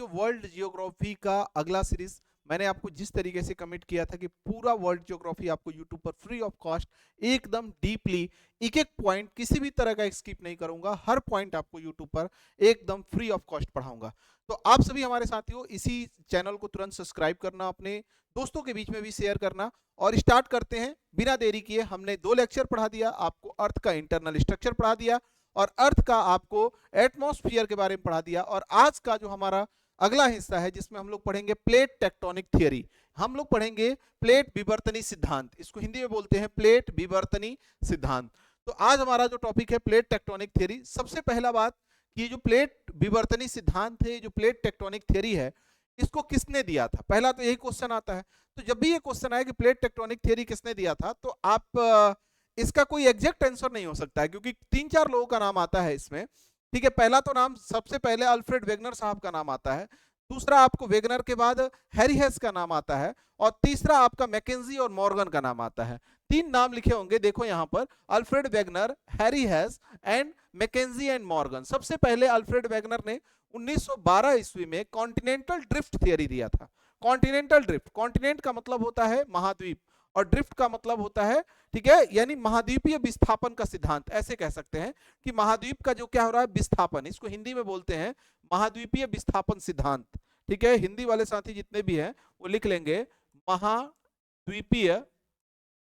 साथियों, world geography का अगला सीरीज मैंने आपको जिस तरीके से कमिट किया था कि पूरा वर्ल्ड जियोग्राफी आपको यूट्यूब पर फ्री ऑफ कॉस्ट एकदम डीपली एक एक पॉइंट किसी भी तरह का स्किप नहीं करूंगा, हर पॉइंट आपको यूट्यूब पर एकदम फ्री ऑफ कॉस्ट पढ़ाऊंगा। तो आप सभी हमारे साथियों इसी चैनल को तुरंत सब्सक्राइब करना, अपने दोस्तों के बीच में भी शेयर करना और स्टार्ट करते हैं बिना देरी किए। हमने 2 लेक्चर पढ़ा दिया, आपको अर्थ का इंटरनल स्ट्रक्चर पढ़ा दिया और अर्थ का आपको एटमॉस्फेयर के बारे में पढ़ा दिया। और आज का जो हमारा अगला हिस्सा है जिसमें हम लोग पढ़ेंगे प्लेट टेक्टोनिक थियरी, हम लोग पढ़ेंगे प्लेट विवर्तनी सिद्धांत, इसको हिंदी में बोलते हैं प्लेट विवर्तनी सिद्धांत। तो आज हमारा जो टॉपिक है प्लेट टेक्टोनिक थियरी। सबसे पहला बात कि जो प्लेट विवर्तनी सिद्धांत है, जो प्लेट टेक्टोनिक थियरी है, इसको किसने दिया था? पहला तो यही क्वेश्चन आता है। तो जब भी ये क्वेश्चन आए कि प्लेट टेक्टोनिक थियरी किसने दिया था, तो आप इसका कोई एग्जैक्ट आंसर नहीं हो सकता है क्योंकि 3-4 लोगों का नाम आता है इसमें। ठीक है, पहला तो नाम सबसे पहले अल्फ्रेड वेगनर साहब का नाम आता है, दूसरा आपको वेगनर के बाद हैरी हेस का नाम आता है और तीसरा आपका मैकेंजी और मॉर्गन का नाम आता है। 3 नाम लिखे होंगे, देखो यहां पर Alfred Wegener, Harry Hess and McKenzie and Morgan. सबसे पहले अल्फ्रेड वेगनर ने 1912 ईस्वी में कॉन्टिनेंटल ड्रिफ्ट थियरी दिया था। कॉन्टिनेंटल ड्रिफ्ट, कॉन्टिनेंट का मतलब होता है महाद्वीप और ड्रिफ्ट का मतलब होता है, ठीक है, यानी महाद्वीपीय विस्थापन का सिद्धांत। ऐसे कह सकते हैं कि महाद्वीप का जो क्या हो रहा है विस्थापन, इसको हिंदी में बोलते हैं महाद्वीपीय विस्थापन सिद्धांत। ठीक है, हिंदी वाले साथी जितने भी हैं वो लिख लेंगे महाद्वीपीय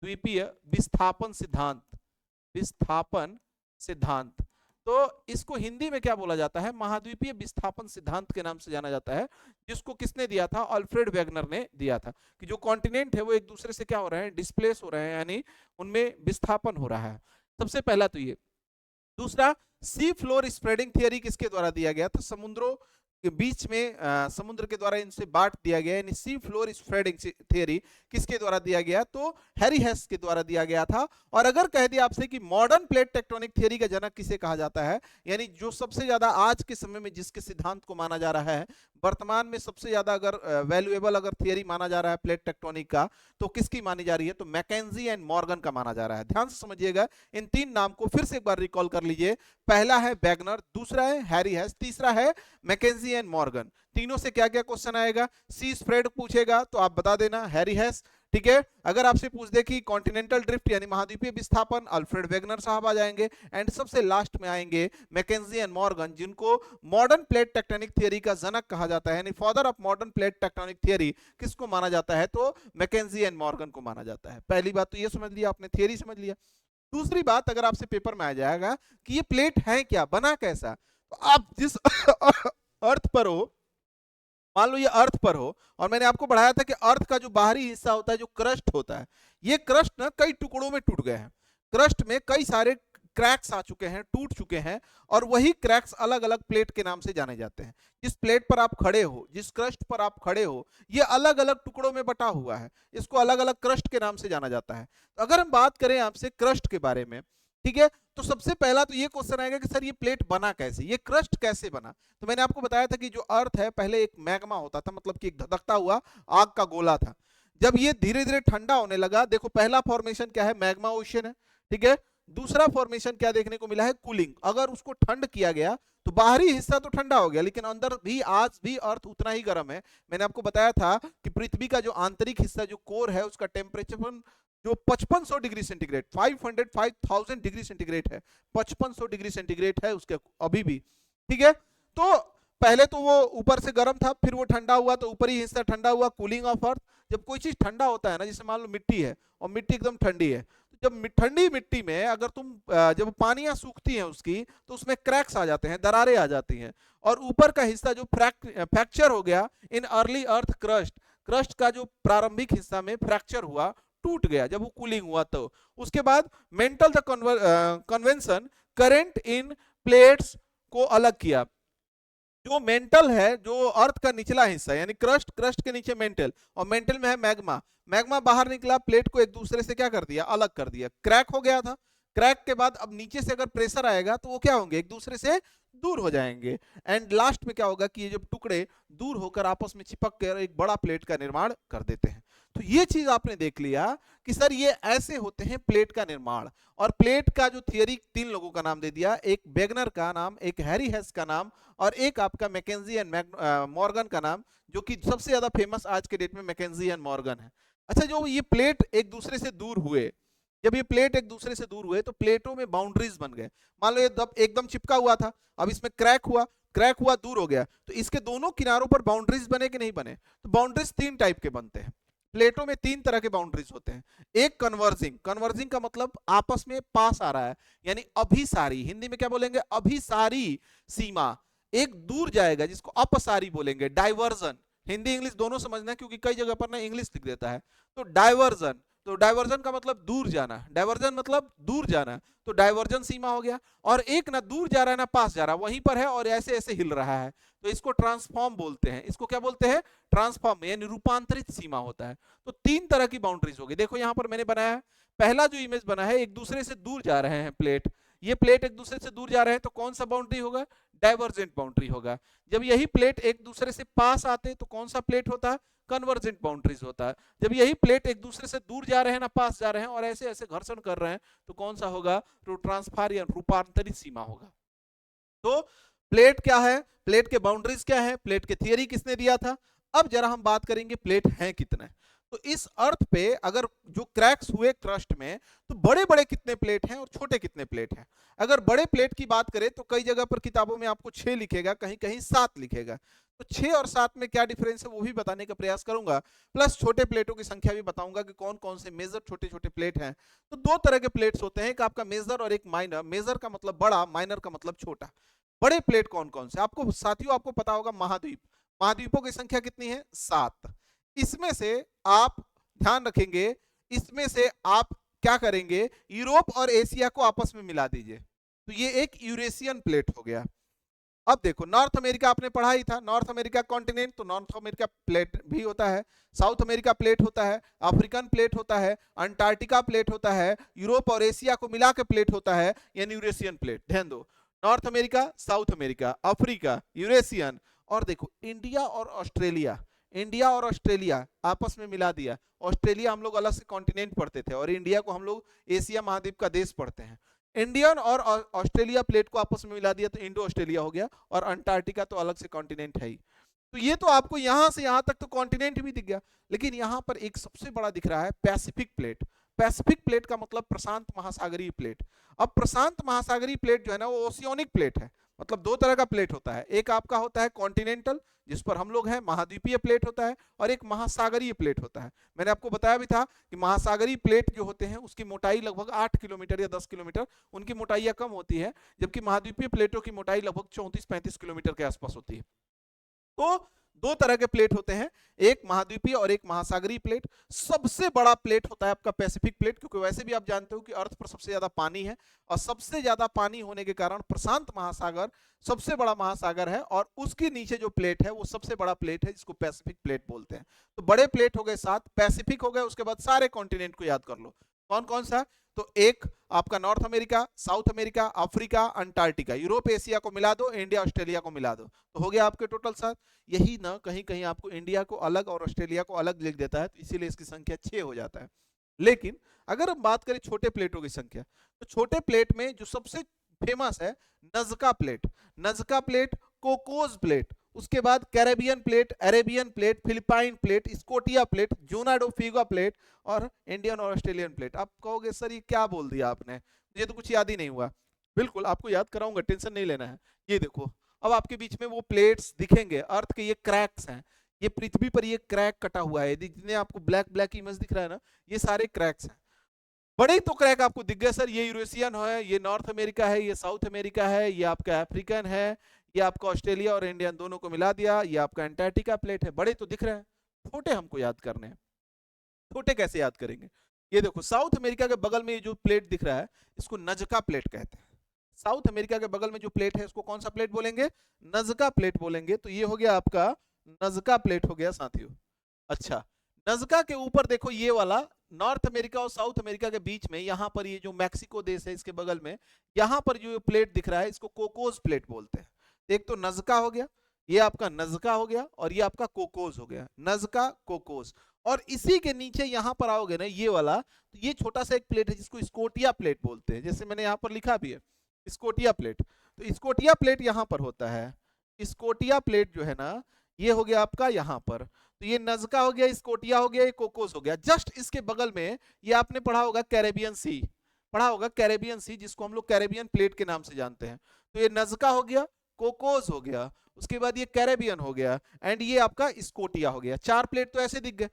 द्वीपीय विस्थापन सिद्धांत, विस्थापन सिद्धांत। तो इसको हिंदी में क्या बोला जाता है? महाद्वीपीय विस्थापन सिद्धांत के नाम से जाना जाता है, जिसको किसने दिया था? अल्फ्रेड वेगनर ने दिया था कि जो कॉन्टिनेंट है वो एक दूसरे से क्या हो रहे हैं, डिस्प्लेस हो रहे हैं, यानी उनमें विस्थापन हो रहा है। सबसे पहला तो ये। दूसरा, सी फ्लोर स्प्रेडिंग थियरी किसके द्वारा दिया गया? तो समुद्रों के बीच में समुद्र के द्वारा इनसे बांट दिया गया, यानी सी फ्लोर स्प्रेडिंग थियरी किसके द्वारा दिया गया? तो हैरी हेस के द्वारा दिया गया था। और अगर कह दिया आपसे कि मॉडर्न प्लेट टेक्टोनिक थियरी का जनक किसे कहा जाता है, यानी जो सबसे ज्यादा आज के समय में जिसके सिद्धांत को माना जा रहा है, वर्तमान में सबसे ज्यादा अगर वैल्यूएबल अगर थियरी माना जा रहा है प्लेट टेक्टोनिक का, तो किसकी मानी जा रही है? तो मैकेंजी एंड मॉर्गन का माना जा रहा है। ध्यान से समझिएगा, इन 3 नाम को फिर से एक बार रिकॉल कर लीजिए। पहला है वेगनर, दूसरा है हैरी हेस, तीसरा है मैकेंजी एंड मॉर्गन। तीनों से क्या क्या क्वेश्चन आएगा? सी स्प्रेड पूछेगा तो आप बता देना हैरी हेस। ठीक है, अगर आपसे पूछ दे कि कॉन्टिनेंटल ड्रिफ्ट यानी महाद्वीपीय विस्थापन, अल्फ्रेड वेगनर साहब आ जाएंगे। एंड सबसे लास्ट में आएंगे मैकेंजी एंड मॉर्गन, जिनको मॉडर्न प्लेट टेक्टोनिक थियरी का जनक कहा जाता है, यानी father of modern plate tectonic theory किसको माना जाता है? तो मैकेंजी एंड मॉर्गन को माना जाता है। पहली बात तो ये समझ लिया आपने, थियरी समझ लिया। दूसरी बात, अगर आपसे पेपर में आ जाएगा कि ये प्लेट है क्या, बना कैसा, तो आप जिस अर्थ पर हो, मान लो ये अर्थ पर हो, और मैंने आपको पढ़ाया था कि अर्थ का जो बाहरी हिस्सा होता है, जो क्रस्ट होता है, ये क्रस्ट ना कई टुकड़ों में टूट गए हैं। क्रस्ट में कई सारे क्रैक्स आ चुके हैं, टूट चुके हैं, और वही क्रैक्स अलग अलग प्लेट के नाम से जाने जाते हैं। जिस प्लेट पर आप खड़े हो, जिस क्रस्ट पर आप खड़े हो, ये अलग अलग टुकड़ों में बटा हुआ है, इसको अलग अलग क्रस्ट के नाम से जाना जाता है। तो अगर हम बात करें आपसे क्रस्ट के बारे में, ठीक है, तो सबसे पहला तो ये क्वेश्चन आएगा कि सर ये प्लेट बना कैसे, ये क्रस्ट कैसे बना? तो मैंने आपको बताया था कि जो अर्थ है पहले एक मैग्मा होता था, मतलब कि एक धधकता हुआ आग का गोला था। जब ये धीरे धीरे ठंडा होने लगा, देखो पहला फॉर्मेशन क्या है? मैग्मा ओशन है। ठीक है, दूसरा फॉर्मेशन क्या देखने को मिला है? कूलिंग। अगर उसको ठंड किया गया तो बाहरी हिस्सा तो ठंडा हो गया, लेकिन अंदर भी आज भी अर्थ उतना ही गर्म है। मैंने आपको बताया था कि पृथ्वी का जो आंतरिक हिस्सा, जो कोर है, उसका टेम्परेचर जो 5500 डिग्री सेंटीग्रेड, 5000 डिग्री सेंटीग्रेड है, 5500 डिग्री सेंटीग्रेड है उसके अभी भी। ठीक है, तो पहले तो वो ऊपर से गर्म था, फिर वो ठंडा हुआ, तो ऊपरी हिस्सा ठंडा हुआ, कूलिंग ऑफ अर्थ। जब कोई चीज ठंडा होता है ना, जैसे मान लो मिट्टी है और मिट्टी एकदम ठंडी है, तो जब ठंडी मिट्टी में अगर तुम जब पानियां सूखती हैं उसकी, तो उसमें क्रैक्स आ जाते हैं, दरारें आ जाती हैं, और ऊपर का हिस्सा जो फ्रैक्चर हो गया in early earth crust, crust का जो प्रारंभिक हिस्सा में फ्रैक्चर हुआ, टूट गया जब वो कूलिंग हुआ। तो उसके बाद mental the convention current in plates को अलग किया। जो मेंटल है, जो अर्थ का निचला हिस्सा यानी क्रस्ट, क्रस्ट के नीचे मेंटल, और मेंटल में है मैग्मा, मैग्मा बाहर निकला, प्लेट को एक दूसरे से क्या कर दिया? अलग कर दिया। क्रैक हो गया था, क्रैक के बाद अब नीचे से अगर प्रेशर आएगा तो वो क्या होंगे, एक दूसरे से दूर हो जाएंगे, एंड लास्ट में क्या होगा कि ये जो टुकड़े दूर होकर आपस में चिपक कर एक बड़ा प्लेट का निर्माण कर देते हैं। तो ये चीज आपने देख लिया कि सर ये ऐसे होते हैं प्लेट का निर्माण। और प्लेट का जो थियरी 3 लोगों का नाम दे दिया, एक वेगनर का नाम, एक हैरी हेस का नाम, और एक आपका मैकेंजी एंड मॉर्गन का नाम, जो कि सबसे ज्यादा फेमस आज के डेट में मैकेंजी एंड मॉर्गन है। अच्छा, जो ये प्लेट एक दूसरे से दूर हुए, जब ये प्लेट एक दूसरे से दूर हुए तो प्लेटों में बाउंड्रीज बन गए। मान लो ये एकदम चिपका हुआ था, अब इसमें क्रैक हुआ दूर हो गया, तो इसके दोनों किनारों पर बाउंड्रीज बने कि नहीं बने? तो बाउंड्रीज 3 टाइप के बनते हैं। प्लेटों में 3 तरह के बाउंड्रीज होते हैं। एक कन्वर्जिंग का मतलब आपस में पास आ रहा है, यानी अभिसारी, हिंदी में क्या बोलेंगे, अभिसारी सीमा। एक दूर जाएगा जिसको अपसारी बोलेंगे, डाइवर्जन। हिंदी इंग्लिश दोनों समझना, क्योंकि कई जगह पर ना इंग्लिश लिख देता है। तो डाइवर्जन, तो डाइवर्जन का मतलब दूर जाना, डाइवर्जन मतलब दूर जाना, तो डाइवर्जन सीमा हो गया। और एक ना दूर जा रहा है ना पास जा रहा है, वहीं पर है और ऐसे ऐसे हिल रहा है, तो इसको ट्रांसफॉर्म बोलते हैं। इसको क्या बोलते हैं? ट्रांसफॉर्म, यानी रूपांतरित सीमा होता है। तो 3 तरह की बाउंड्रीज होगी। देखो यहां पर मैंने बनाया है, पहला जो इमेज बना है, एक दूसरे से दूर जा रहे हैं प्लेट, ये प्लेट एक दूसरे से दूर जा रहे हैं, तो कौन सा बाउंड्री होगा? डाइवर्जेंट बाउंड्री होगा। जब यही प्लेट एक दूसरे से पास आते तो कौन सा प्लेट होता है? कन्वर्जेंट बाउंड्रीज होता है। जब यही प्लेट एक दूसरे से दूर जा रहे हैं ना पास जा रहे हैं और ऐसे ऐसे घर्षण कर रहे हैं, तो कौन सा होगा? तो ट्रांसफार या रूपांतरित सीमा होगा। तो प्लेट क्या है, प्लेट के बाउंड्रीज क्या है, प्लेट के थियरी किसने दिया था? अब जरा हम बात करेंगे प्लेट हैं कितने। तो इस अर्थ पे अगर जो क्रैक्स हुए क्रस्ट में, तो बड़े बड़े कितने प्लेट हैं और छोटे कितने प्लेट हैं? अगर बड़े प्लेट की बात करें तो कई जगह पर किताबों में आपको 6 लिखेगा, कहीं कहीं 7 लिखेगा। तो 6 और 7 में क्या डिफरेंस है वो भी बताने का प्रयास करूंगा, प्लस छोटे प्लेटों की संख्या भी बताऊंगा कि कौन कौन से मेजर छोटे छोटे प्लेट हैं। तो 2 तरह के प्लेट्स होते हैं, एक आपका मेजर और एक माइनर। मेजर का मतलब बड़ा, माइनर का मतलब छोटा। बड़े प्लेट कौन कौन से? आपको साथियों आपको पता होगा, महाद्वीप। महाद्वीपों की संख्या कितनी है? 7। इसमें से आप ध्यान रखेंगे, इसमें से आप क्या करेंगे, यूरोप और एशिया को आपस में मिला दीजिए, तो ये एक यूरेशियन प्लेट हो गया। अब देखो, नॉर्थ अमेरिका आपने पढ़ा ही था, नॉर्थ अमेरिका कॉन्टिनेंट, तो नॉर्थ अमेरिका प्लेट भी होता है, साउथ अमेरिका प्लेट होता है, अफ्रीकन प्लेट होता है, अंटार्कटिका प्लेट होता है, यूरोप और एशिया को मिला के प्लेट होता है, यानी यूरेशियन प्लेट। ध्यान दो, north America, south America, Africa, Eurasian. और देखो इंडिया और ऑस्ट्रेलिया, इंडिया और ऑस्ट्रेलिया आपस में मिला दिया। ऑस्ट्रेलिया हम लोग अलग से कॉन्टिनेंट पढ़ते थे और इंडिया को हम लोग एशिया महाद्वीप का देश पढ़ते हैं। इंडियन और ऑस्ट्रेलिया प्लेट को आपस में मिला दिया तो इंडो ऑस्ट्रेलिया हो गया, और अंटार्कटिका तो अलग से कॉन्टिनेंट है ही। तो ये तो आपको यहां से यहां तक तो कॉन्टिनेंट भी दिख गया, लेकिन यहां पर एक सबसे बड़ा दिख रहा है पैसिफिक प्लेट। पैसिफिक प्लेट का मतलब प्रशांत महासागरीय प्लेट। अब प्रशांत महासागरीय प्लेट जो है ना वो ओशियोनिक प्लेट है, मतलब 2 तरह का प्लेट होता है, एक आपका होता है कॉन्टिनेंटल जिस पर हम लोग हैं, महाद्वीपीय प्लेट होता है, और एक महासागरीय प्लेट होता है। मैंने आपको बताया भी था कि महासागरीय प्लेट जो होते हैं उसकी मोटाई लगभग 8 किलोमीटर या 10 किलोमीटर, उनकी मोटाइयां कम होती है, जबकि महाद्वीपीय प्लेटों की मोटाई लगभग 34-35 किलोमीटर के आसपास होती है। तो 2 तरह के प्लेट होते हैं, एक महाद्वीपीय और एक महासागरीय प्लेट। सबसे बड़ा प्लेट होता है आपका पैसिफिक प्लेट, क्योंकि वैसे भी आप जानते हो कि अर्थ पर सबसे ज्यादा पानी है, और सबसे ज्यादा पानी होने के कारण प्रशांत महासागर सबसे बड़ा महासागर है, और उसके नीचे जो प्लेट है वो सबसे बड़ा प्लेट है, जिसको पैसिफिक प्लेट बोलते हैं। तो बड़े प्लेट हो गए 7, पैसिफिक हो गए, उसके बाद सारे कॉन्टिनेंट को याद कर लो। कौन कौन सा? तो एक आपका north America, south America, Africa, Antarctica, Europe Asia को मिला दो, इंडिया ऑस्ट्रेलिया को मिला दो, तो हो गया आपके टोटल 7। यही ना कहीं कहीं आपको इंडिया को अलग और ऑस्ट्रेलिया को अलग लिख देता है, तो इसीलिए इसकी संख्या 6 हो जाता है। लेकिन अगर हम बात करें छोटे प्लेटों की संख्या, तो छोटे प्लेट में जो सबसे फेमस है Nazca plate. Nazca plate, Cocos plate, उसके बाद Caribbean plate, Arabian plate, Philippine plate, Scotia plate, Juan de Fuca plate, और इंडियन और ऑस्ट्रेलियन प्लेट। आप कहोगे सर ये क्या बोल दिया आपने, ये तो कुछ याद ही नहीं हुआ। बिल्कुल आपको याद कराऊंगा, टेंशन नहीं लेना है। ये देखो अब आपके बीच में वो प्लेट्स दिखेंगे, अर्थ के ये क्रैक्स हैं, ये पृथ्वी पर ये क्रैक कटा हुआ है, जितने आपको ब्लैक ब्लैक इमेज दिख रहा है ना, ये सारे क्रैक्स हैं। बड़े तो क्रैक आपको दिख गए सर, ये यूरेशियन है, ये नॉर्थ अमेरिका है, ये साउथ अमेरिका है, ये आपका अफ्रीकन है, ये आपका ऑस्ट्रेलिया और इंडियन दोनों को मिला दिया, ये आपका अंटार्कटिका प्लेट है। बड़े तो दिख रहे हैं, छोटे हमको याद करने हैं। छोटे कैसे याद करेंगे? ये देखो साउथ अमेरिका के बगल में ये जो प्लेट दिख रहा है इसको नज़का प्लेट कहते हैं। साउथ अमेरिका के बगल में जो प्लेट है इसको कौन सा प्लेट बोलेंगे? नज़का प्लेट बोलेंगे। तो ये हो गया आपका नज़का प्लेट हो गया साथियों। अच्छा, नज़का के ऊपर देखो ये वाला नॉर्थ अमेरिका और साउथ अमेरिका के बीच में, यहाँ पर ये जो मैक्सिको देश है इसके बगल में, यहाँ पर जो प्लेट दिख रहा है इसको कोकोस प्लेट बोलते हैं। एक तो नज़का हो गया, ये आपका नज़का हो गया, और ये आपका कोकोस हो गया, नज़का कोकोस। और इसी के नीचे यहाँ पर आओगे ना ये वाला, तो ये छोटा सा एक प्लेट है जिसको स्कोटिया प्लेट बोलते हैं, जैसे मैंने यहाँ पर लिखा भी है स्कोटिया प्लेट। तो स्कोटिया प्लेट यहाँ पर होता है, स्कोटिया प्लेट जो है ना ये हो गया आपका यहाँ पर। तो ये नज़का हो गया, स्कोटिया हो गया, ये कोकोस हो गया। जस्ट इसके बगल में ये आपने पढ़ा होगा कैरेबियन सी, पढ़ा होगा कैरेबियन सी, जिसको हम लोग कैरेबियन प्लेट के नाम से जानते हैं। तो ये नज़का हो गया, कोकोस हो गया, उसके बाद ये कैरेबियन हो गया, एंड ये आपका स्कोटिया हो गया। 4 प्लेट तो ऐसे दिख गए।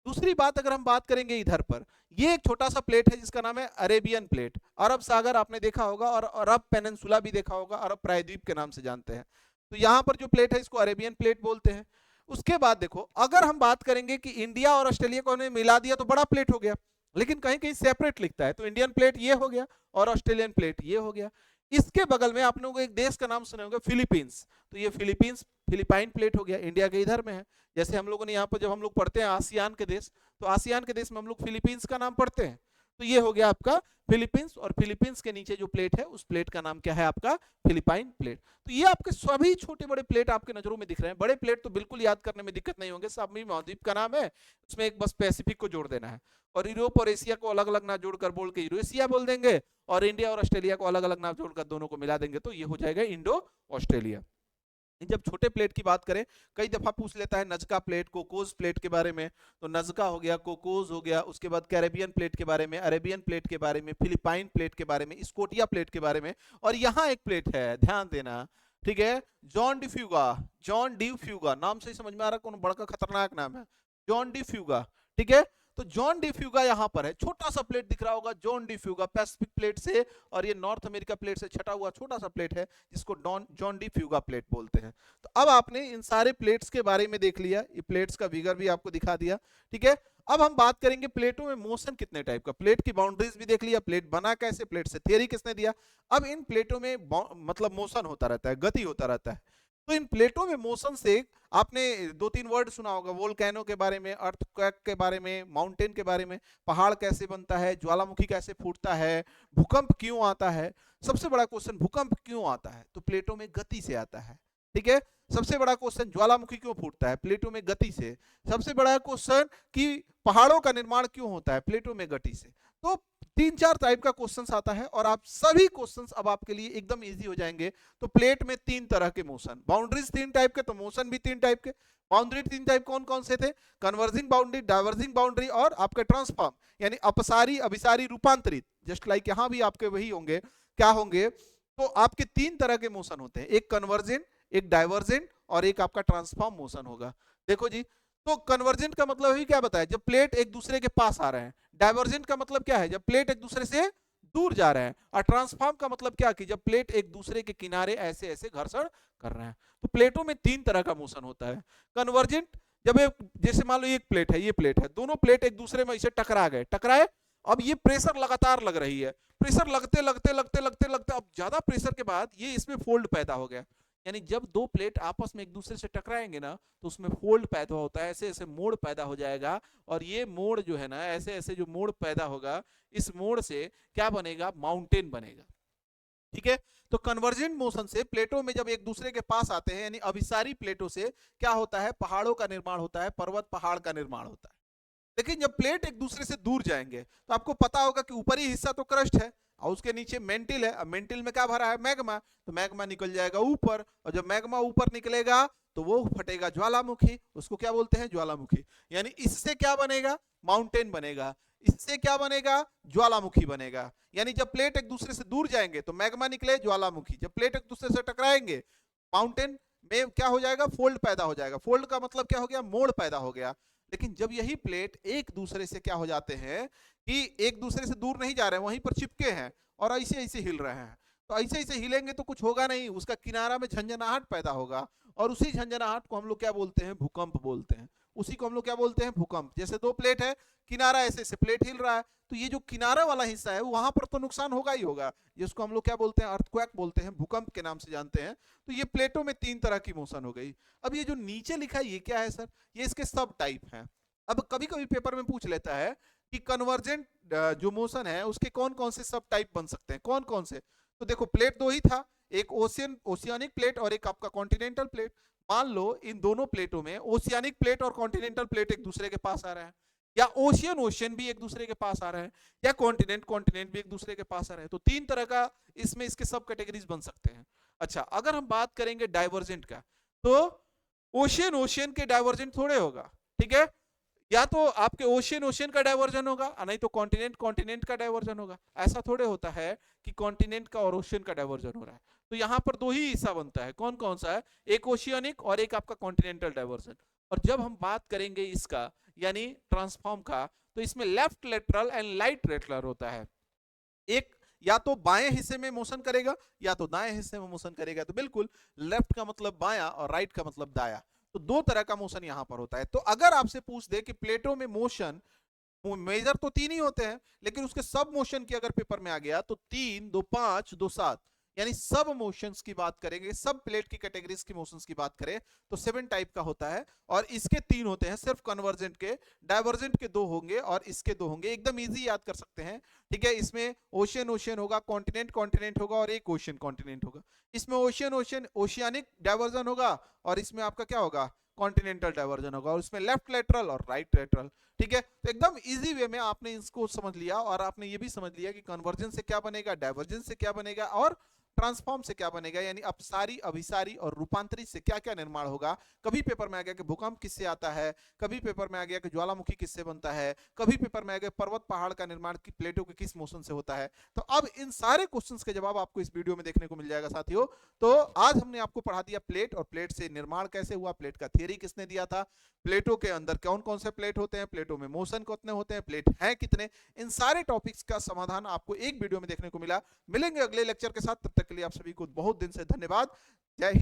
दूसरी बात अगर हम बात करेंगे इधर पर, ये एक छोटा सा प्लेट है जिसका नाम है अरेबियन प्लेट। अरब सागर आपने देखा होगा, और अरब पेनिनसुला भी देखा होगा, अरब प्रायद्वीप के नाम से जानते हैं। तो यहाँ पर जो प्लेट है इसको अरेबियन प्लेट बोलते हैं। उसके बाद देखो, अगर हम बात करेंगे कि इंडिया और ऑस्ट्रेलिया को मिला दिया तो बड़ा प्लेट हो गया, लेकिन कहीं कहीं सेपरेट लिखता है, तो इंडियन प्लेट ये हो गया और ऑस्ट्रेलियन प्लेट ये हो गया। इसके बगल में आप लोगों को एक देश का नाम सुने होंगे, फिलीपींस। तो ये फिलीपींस फिलिपाइन प्लेट हो गया, इंडिया के इधर में है। जैसे हम लोगों ने यहाँ पर जब हम लोग पढ़ते हैं आसियान के देश, तो आसियान के देश में हम लोग फिलीपींस का नाम पढ़ते हैं। तो ये हो गया आपका फिलीपींस, और फिलीपींस के नीचे जो प्लेट है उस प्लेट का नाम क्या है आपका फिलिपाइन प्लेट। तो ये आपके सभी छोटे बड़े प्लेट आपके नजरों में दिख रहे हैं। बड़े प्लेट तो बिल्कुल याद करने में दिक्कत नहीं होंगे, सब में महाद्वीप का नाम है, उसमें एक बस पैसिफिक को जोड़ देना है, और यूरोप और एशिया को अलग अलग ना जोड़कर बोल के यूरेशिया बोल देंगे, और इंडिया और ऑस्ट्रेलिया को अलग अलग ना जोड़कर दोनों को मिला देंगे, तो ये हो जाएगा इंडो ऑस्ट्रेलिया। जब छोटे प्लेट की बात करें, कई दफा पूछ लेता है नज़का प्लेट, कोकोस प्लेट के बारे में, तो नज़का हो गया, कोकोस हो गया, उसके बाद कैरेबियन प्लेट के बारे में, अरेबियन प्लेट के बारे में, फिलिपाइन प्लेट के बारे में, स्कोटिया प्लेट के बारे में। और यहाँ एक प्लेट है, ध्यान देना, ठीक है, जॉन डिफ्यूगा। जॉन डिफ्यूगा नाम से ही समझ में आ रहा है कौन बड़ा खतरनाक नाम है, जॉन डिफ्यूगा, ठीक है। तो जॉन डिफ्यूगा यहाँ पर है, छोटा सा प्लेट दिख रहा होगा, जॉन डिफ्यूगा पैसिफिक प्लेट से और ये नॉर्थ अमेरिका प्लेट से छटा हुआ छोटा सा प्लेट है, जिसको जॉन डिफ्यूगा प्लेट बोलते हैं। तो अब आपने इन सारे प्लेट्स के बारे में देख लिया, ये प्लेट्स का फिगर भी आपको दिखा दिया, ठीक है। अब हम बात करेंगे प्लेटों में मोशन कितने टाइप का, प्लेट की बाउंड्रीज भी देख लिया, प्लेट बना कैसे, प्लेट से थियरी किसने दिया। अब इन प्लेटों में मतलब मोशन होता रहता है, गति होता रहता है। तो इन प्लेटों में मोशन से आपने 2-3 वर्ड सुना होगा, वोल्केनो के बारे में, अर्थक्वेक के बारे में, माउंटेन के बारे में, पहाड़ कैसे बनता है, ज्वालामुखी कैसे फूटता है, भूकंप क्यों आता है। सबसे बड़ा क्वेश्चन भूकंप क्यों आता है, तो प्लेटों में गति से आता है, ठीक है। सबसे बड़ा क्वेश्चन ज्वालामुखी क्यों फूटता है, प्लेटों में गति से। सबसे बड़ा क्वेश्चन कि पहाड़ों का निर्माण क्यों होता है, प्लेटों में गति से। तो 3-4 टाइप का क्वेश्चंस आता है, और आप सभी क्वेश्चंस अब आपके लिए एकदम इजी हो जाएंगे। तो प्लेट में 3 तरह के मोशन, बाउंड्रीज 3 टाइप के, तो मोशन भी 3 टाइप के। बाउंड्री 3 टाइप कौन कौन से थे, कन्वर्जिंग बाउंड्री, डाइवर्जिंग बाउंड्री, और आपके ट्रांसफॉर्म यानी अपसारी, अभिसारी, रूपांतरित। जस्ट लाइक यहाँ भी आपके वही होंगे, क्या होंगे, तो आपके 3 तरह के मोशन होते हैं, एक कन्वर्जेंट, एक डाइवर्जेंट, और एक आपका ट्रांसफॉर्म मोशन होगा। देखो जी, तो कन्वर्जेंट का मतलब ही क्या बताया, जब प्लेट एक दूसरे के पास आ रहे हैं। डाइवर्जेंट का मतलब क्या है, जब प्लेट एक दूसरे से दूर जा रहे हैं। और ट्रांसफॉर्म का मतलब क्या, कि जब प्लेट एक दूसरे के किनारे ऐसे ऐसे घर्षण कर रहे हैं। तो प्लेटों में 3 तरह का मोशन होता है। कन्वर्जेंट, जब जैसे मान लो एक प्लेट है, ये प्लेट है, दोनों प्लेट एक दूसरे में इसे टकरा गए, टकराए, अब ये प्रेशर लगातार लग रही है, प्रेशर लगते लगते लगते लगते लगते अब ज्यादा प्रेशर के बाद ये इसमें फोल्ड पैदा हो गया। यानी जब 2 प्लेट आपस में एक दूसरे से टकराएंगे ना, तो उसमें फोल्ड पैदा होता है, ऐसे ऐसे मोड़ पैदा हो जाएगा। और ये मोड़ जो है ना, ऐसे ऐसे जो मोड़ पैदा होगा, इस मोड़ से क्या बनेगा, माउंटेन बनेगा, ठीक है। तो कन्वर्जेंट मोशन से प्लेटों में जब एक दूसरे के पास आते हैं, यानी अभिसारी प्लेटों से क्या होता है, पहाड़ों का निर्माण होता है, पर्वत पहाड़ का निर्माण होता है। लेकिन जब प्लेट एक दूसरे से दूर जाएंगे, तो आपको पता होगा कि ऊपरी हिस्सा तो क्रस्ट है, और उसके नीचे मेंटिल है। अब मेंटिल में क्या भरा है, मैग्मा, तो मैग्मा निकल जाएगा ऊपर, और जब मैग्मा ऊपर निकलेगा तो वो फटेगा ज्वालामुखी, उसको क्या बोलते हैं, ज्वालामुखी। यानी इससे क्या बनेगा, माउंटेन बनेगा, इससे क्या बनेगा, ज्वालामुखी बनेगा। यानी जब प्लेट एक दूसरे से दूर जाएंगे तो मैग्मा निकले, ज्वालामुखी, जब प्लेट एक दूसरे से टकराएंगे, माउंटेन में क्या हो जाएगा, फोल्ड पैदा हो जाएगा। फोल्ड का मतलब क्या हो गया, मोड़ पैदा हो गया। लेकिन जब यही प्लेट एक दूसरे से क्या हो जाते हैं, कि एक दूसरे से दूर नहीं जा रहे हैं, वहीं पर चिपके हैं और ऐसे ऐसे हिल रहे हैं, तो ऐसे ऐसे हिलेंगे तो कुछ होगा नहीं, उसका किनारा में झंझनाहट पैदा होगा, और उसी झंझनाहट को हम लोग क्या बोलते हैं, भूकंप बोलते हैं। उसी को हम लोग क्या बोलते हैं, भूकंप। जैसे 2 प्लेट है, किनारा ऐसे ऐसे प्लेट हिल रहा है, तो ये जो किनारा वाला हिस्सा है वहां पर तो नुकसान होगा ही होगा, जिसको हम लोग क्या बोलते हैं, अर्थक्वेक बोलते हैं, भूकंप के नाम से जानते हैं। तो ये प्लेटों में 3 तरह की मोशन हो गई। अब ये जो नीचे लिखा है ये क्या है सर, ये इसके सब टाइप हैं। अब कभी कभी पेपर में पूछ लेता है कि कन्वर्जेंट जो मोशन है उसके कौन कौन से सब टाइप बन सकते हैं, कौन कौन से। तो देखो प्लेट दो ही था, एक ओशियानिक प्लेट और एक आपका कॉन्टिनेंटल प्लेट। मान लो इन दोनों प्लेटों में ओशियानिक प्लेट और कॉन्टिनेंटल प्लेट एक दूसरे के पास आ रहा है, या ओशियन ओशियन भी एक दूसरे के पास आ रहा है, या कॉन्टिनेंट कॉन्टिनेंट भी एक दूसरे के पास आ रहा है। तो तीन तरह का इसमें इसके सब कैटेगरीज बन सकते हैं। अच्छा, अगर हम बात करेंगे डाइवर्जेंट का, तो ओशियन ओशियन के डाइवर्जेंट थोड़े होगा, ठीक है। या तो आपके ओशियन ओशियन का डाइवर्जन होगा, नहीं तो कॉन्टिनेंट कॉन्टिनेंट का डाइवर्जन होगा। ऐसा थोड़े होता है कि कॉन्टिनेंट का और ओशियन का डाइवर्जन हो रहा है। तो यहाँ पर दो ही हिस्सा बनता है, कौन कौन सा है, एक ओशियनिक और एक आपका कॉन्टिनेंटल डाइवर्जन। और जब हम बात करेंगे इसका यानी ट्रांसफॉर्म का, तो इसमें left lateral and right lateral होता है। एक या तो बाएं हिस्से में मोशन करेगा या तो दाएं हिस्से में मोशन करेगा। तो बिल्कुल लेफ्ट का मतलब बायां और राइट का मतलब दाया। तो दो तरह का मोशन यहां पर होता है। तो अगर आपसे पूछ दे कि प्लेटों में मोशन, मेजर तो तीन ही होते हैं, लेकिन उसके सब मोशन की अगर पेपर में आ गया तो 3 2 5 2 7, यानी सब मोशंस की बात करेंगे, सब प्लेट की कैटेगरीज की मोशंस की बात करें तो 7 टाइप का होता है। और इसके 3 होते हैं सिर्फ कन्वर्जेंट के, डाइवर्जेंट के 2 होंगे और इसके 2 होंगे। एकदम इजी याद कर सकते हैं, ठीक है। इसमें ओशियन ओशियन होगा, कॉन्टिनेंट कॉन्टिनेंट होगा और एक ओशियन कॉन्टिनेंट होगा। इसमें ओशियन ओशियन ओशियानिक डाइवर्जन होगा और इसमें आपका क्या होगा, कॉन्टिनेंटल डाइवर्जन होगा। और इसमें लेफ्ट लेटरल और राइट लेटरल, ठीक है। तो एकदम इजी वे में आपने इसको समझ लिया और आपने ये भी समझ लिया कि कन्वर्जन से क्या बनेगा, डाइवर्जेंस से क्या बनेगा और ट्रांसफॉर्म से क्या बनेगा, यानी अपसारी अभिसारी और रूपांतरित से क्या क्या निर्माण होगा। कभी पेपर में आ गया कि भूकंप किससे आता है, कभी पेपर में आ गया कि ज्वालामुखी किससे बनता है, कभी पेपर में आ गया पर्वत पहाड़ का निर्माण की प्लेटों के किस मोशन से होता है। तो अब इन सारे क्वेश्चंस के जवाब आपको इस वीडियो में देखने को मिल जाएगा साथियों। तो आज हमने आपको पढ़ा दिया प्लेट, और प्लेट से निर्माण कैसे हुआ, प्लेट का थियरी किसने दिया था, प्लेटों के अंदर कौन कौन से प्लेट होते हैं, प्लेटों में मोशन कितने होते हैं, प्लेट हैं कितने। इन सारे टॉपिक्स का समाधान आपको एक वीडियो में देखने को मिला। मिलेंगे अगले लेक्चर के साथ, तब तक के लिए आप सभी को बहुत दिन से धन्यवाद। जय हिंद।